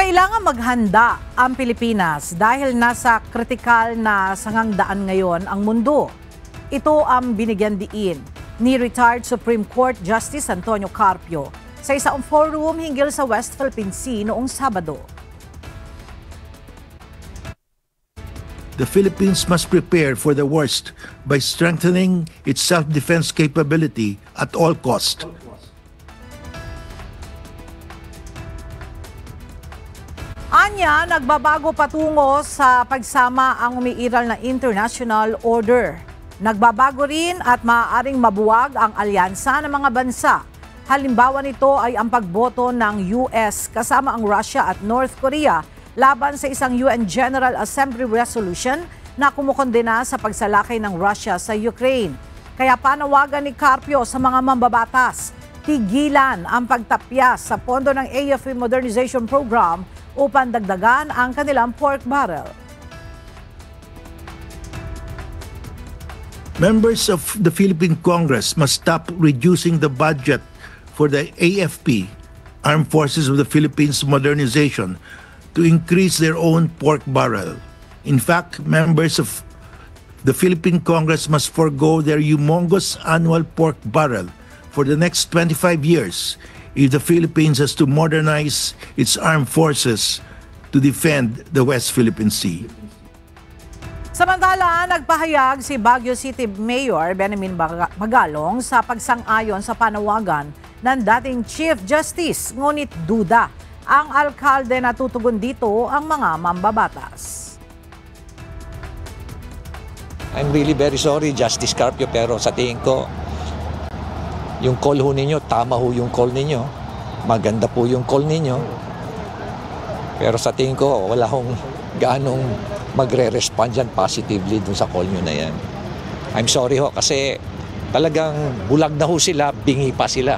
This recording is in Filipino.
Kailangan maghanda ang Pilipinas dahil nasa kritikal na sangangdaan ngayon ang mundo. Ito ang binigyan diin ni retired Supreme Court Justice Antonio Carpio sa isang forum hinggil sa West Philippine Sea noong Sabado. The Philippines must prepare for the worst by strengthening its self-defense capability at all cost. Anya, nagbabago patungo sa pagsama ang umiiral na international order. Nagbabago rin at maaaring mabuwag ang alyansa ng mga bansa. Halimbawa nito ay ang pagboto ng US kasama ang Russia at North Korea laban sa isang UN General Assembly resolution na kumukondena sa pagsalakay ng Russia sa Ukraine. Kaya panawagan ni Carpio sa mga mambabatas, tigilan ang pagtapyas sa pondo ng AFP Modernization Program upang dagdagan ang kanilang pork barrel. Members of the Philippine Congress must stop reducing the budget for the AFP, Armed Forces of the Philippines Modernization, to increase their own pork barrel. In fact, members of the Philippine Congress must forego their humongous annual pork barrel for the next 25 years if the Philippines has to modernize its armed forces to defend the West Philippine Sea. Samantala, nagpahayag si Baguio City Mayor Benjamin Magalong sa pagsang-ayon sa panawagan ng dating Chief Justice. Ngunit duda ang alkalde na tutugon dito ang mga mambabatas. I'm really very sorry, Justice Carpio, pero sa tingin ko, yung call ho ninyo, tama ho yung call ninyo. Maganda po yung call ninyo. Pero sa tingin ko, wala hong gaanong magre-respond dyan positively dun sa call nyo na yan. I'm sorry ho, kasi talagang bulag na ho sila, bingi pa sila.